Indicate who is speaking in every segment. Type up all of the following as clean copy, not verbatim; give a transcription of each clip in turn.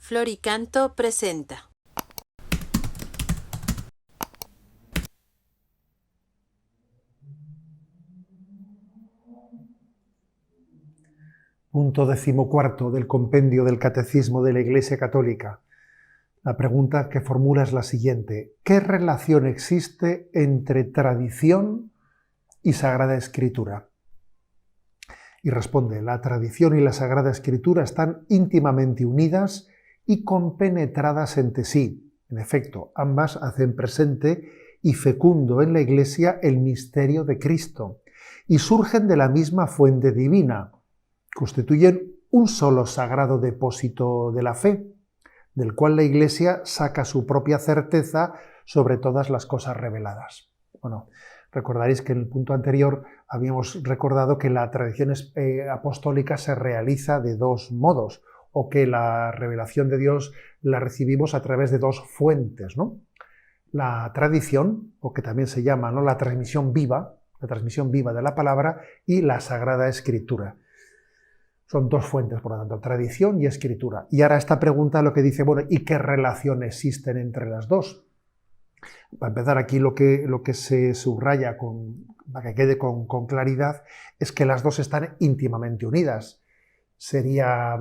Speaker 1: Floricanto presenta.
Speaker 2: Punto 14 del compendio del Catecismo de la Iglesia Católica. La pregunta que formula es la siguiente: ¿qué relación existe entre tradición y Sagrada Escritura? Y responde: la tradición y la Sagrada Escritura están íntimamente unidas y compenetradas entre sí. En efecto, ambas hacen presente y fecundo en la Iglesia el misterio de Cristo y surgen de la misma fuente divina. Constituyen un solo sagrado depósito de la fe, del cual la Iglesia saca su propia certeza sobre todas las cosas reveladas. Bueno, recordaréis que en el punto anterior habíamos recordado que la tradición apostólica se realiza de dos modos, o que la revelación de Dios la recibimos a través de dos fuentes, ¿no? La tradición, o que también se llama, ¿no?, la transmisión viva de la palabra, y la Sagrada Escritura. Son dos fuentes, por lo tanto, tradición y escritura. Y ahora esta pregunta lo que dice, bueno, ¿y qué relación existen entre las dos? Para empezar, aquí lo que se subraya, para que quede con claridad, es que las dos están íntimamente unidas. Sería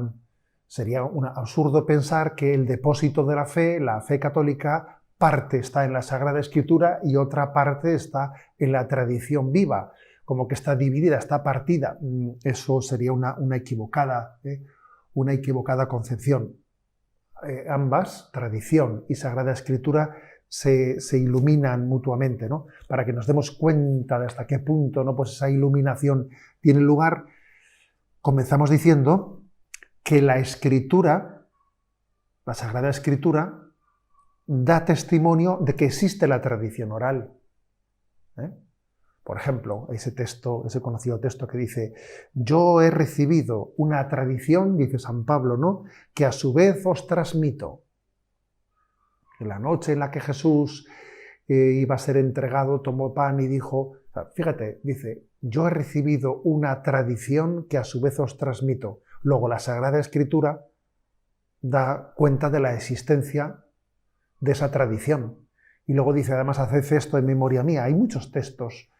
Speaker 2: un absurdo pensar que el depósito de la fe católica, parte está en la Sagrada Escritura y otra parte está en la tradición viva, como que está dividida, está partida. Eso sería una equivocada concepción. Ambas, tradición y Sagrada Escritura, se iluminan mutuamente, ¿no? Para que nos demos cuenta de hasta qué punto, ¿no?, pues esa iluminación tiene lugar. Comenzamos diciendo que la Escritura, la Sagrada Escritura, da testimonio de que existe la tradición oral. Por ejemplo, ese conocido texto que dice: yo he recibido una tradición, dice San Pablo, ¿no?, que a su vez os transmito. En la noche en la que Jesús iba a ser entregado, tomó pan y dijo, fíjate, dice, yo he recibido una tradición que a su vez os transmito. Luego la Sagrada Escritura da cuenta de la existencia de esa tradición. Y luego dice, además, haced esto en memoria mía. Hay muchos textos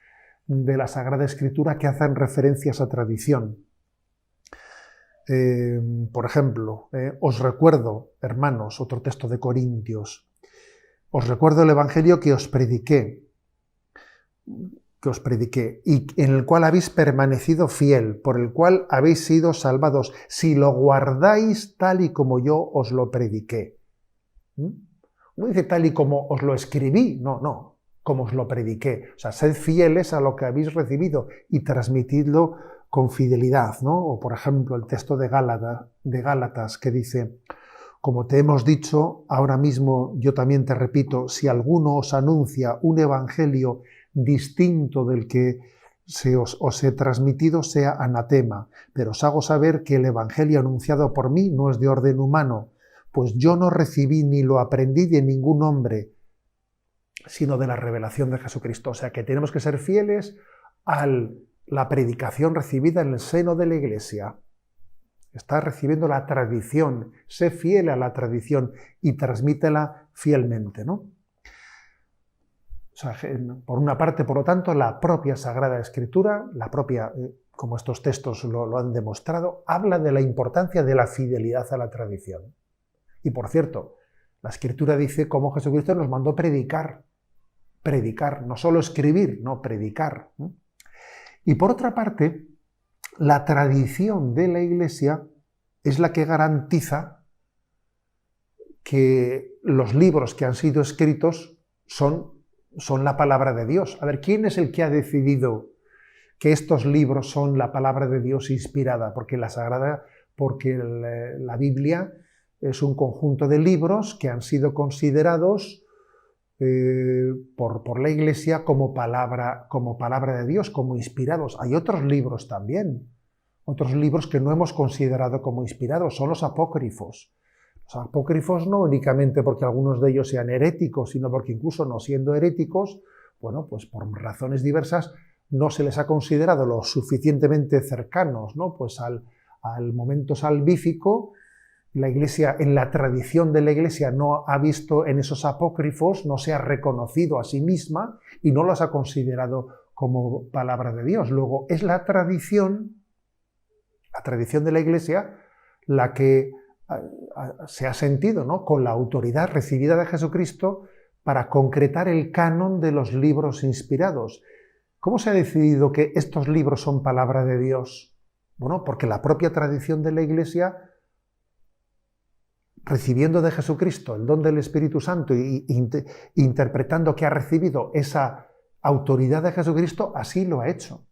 Speaker 2: de la Sagrada Escritura que hacen referencia a esa tradición. Por ejemplo, os recuerdo, hermanos, otro texto de Corintios, os recuerdo el Evangelio que os prediqué, y en el cual habéis permanecido fiel, por el cual habéis sido salvados, si lo guardáis tal y como yo os lo prediqué. No dice tal y como os lo escribí, no, como os lo prediqué. O sea, sed fieles a lo que habéis recibido y transmitidlo con fidelidad, ¿no? O, por ejemplo, el texto de Gálatas, que dice: como te hemos dicho, ahora mismo yo también te repito, si alguno os anuncia un evangelio distinto del que os he transmitido, sea anatema. Pero os hago saber que el evangelio anunciado por mí no es de orden humano, pues yo no recibí ni lo aprendí de ningún hombre, sino de la revelación de Jesucristo. O sea que tenemos que ser fieles a la predicación recibida en el seno de la Iglesia. Estás recibiendo la tradición, sé fiel a la tradición y transmítela fielmente, ¿no? O sea, por una parte, por lo tanto, la propia Sagrada Escritura, como estos textos lo han demostrado, habla de la importancia de la fidelidad a la tradición. Y por cierto, la Escritura dice cómo Jesucristo nos mandó predicar, no solo escribir, no, predicar. Y por otra parte, la tradición de la Iglesia es la que garantiza que los libros que han sido escritos son la palabra de Dios. A ver, ¿quién es el que ha decidido que estos libros son la palabra de Dios inspirada? Porque la Biblia es un conjunto de libros que han sido considerados por la Iglesia como palabra de Dios, como inspirados. Hay otros libros también, otros libros que no hemos considerado como inspirados, son los apócrifos. Los apócrifos no únicamente porque algunos de ellos sean heréticos, sino porque incluso no siendo heréticos, bueno, pues por razones diversas no se les ha considerado lo suficientemente cercanos, ¿no?, pues al momento salvífico, La Iglesia, en la tradición de la Iglesia, no ha visto en esos apócrifos, no se ha reconocido a sí misma y no los ha considerado como palabra de Dios. Luego, es la tradición de la Iglesia, la que se ha sentido, ¿no?, con la autoridad recibida de Jesucristo para concretar el canon de los libros inspirados. ¿Cómo se ha decidido que estos libros son palabra de Dios? Bueno, porque la propia tradición de la Iglesia, recibiendo de Jesucristo el don del Espíritu Santo y interpretando que ha recibido esa autoridad de Jesucristo, así lo ha hecho.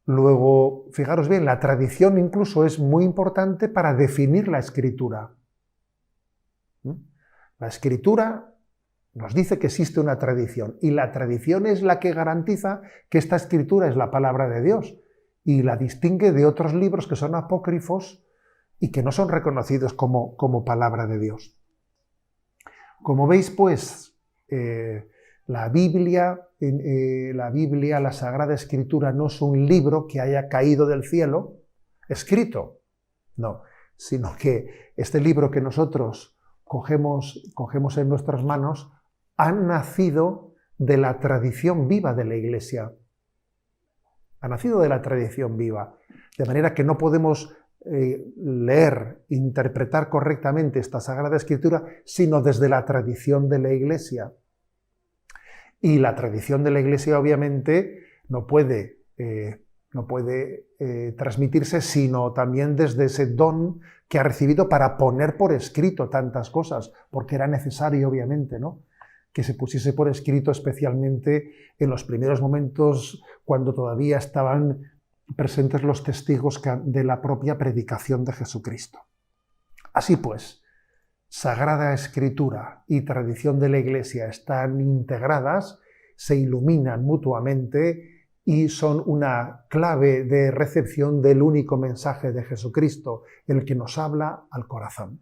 Speaker 2: Luego, fijaros bien, la tradición incluso es muy importante para definir la Escritura. La Escritura nos dice que existe una tradición, y la tradición es la que garantiza que esta Escritura es la palabra de Dios, y la distingue de otros libros que son apócrifos y que no son reconocidos como palabra de Dios. Como veis, pues, la Biblia, la Sagrada Escritura, no es un libro que haya caído del cielo, escrito, no, sino que este libro que nosotros cogemos en nuestras manos ha nacido de la tradición viva de la Iglesia. Ha nacido de la tradición viva, de manera que no podemos leer, interpretar correctamente esta Sagrada Escritura, sino desde la tradición de la Iglesia. Y la tradición de la Iglesia, obviamente, no puede transmitirse sino también desde ese don que ha recibido para poner por escrito tantas cosas, porque era necesario, obviamente, ¿no?, que se pusiese por escrito, especialmente en los primeros momentos cuando todavía estaban presentes los testigos de la propia predicación de Jesucristo. Así pues, Sagrada Escritura y tradición de la Iglesia están integradas, se iluminan mutuamente y son una clave de recepción del único mensaje de Jesucristo, el que nos habla al corazón.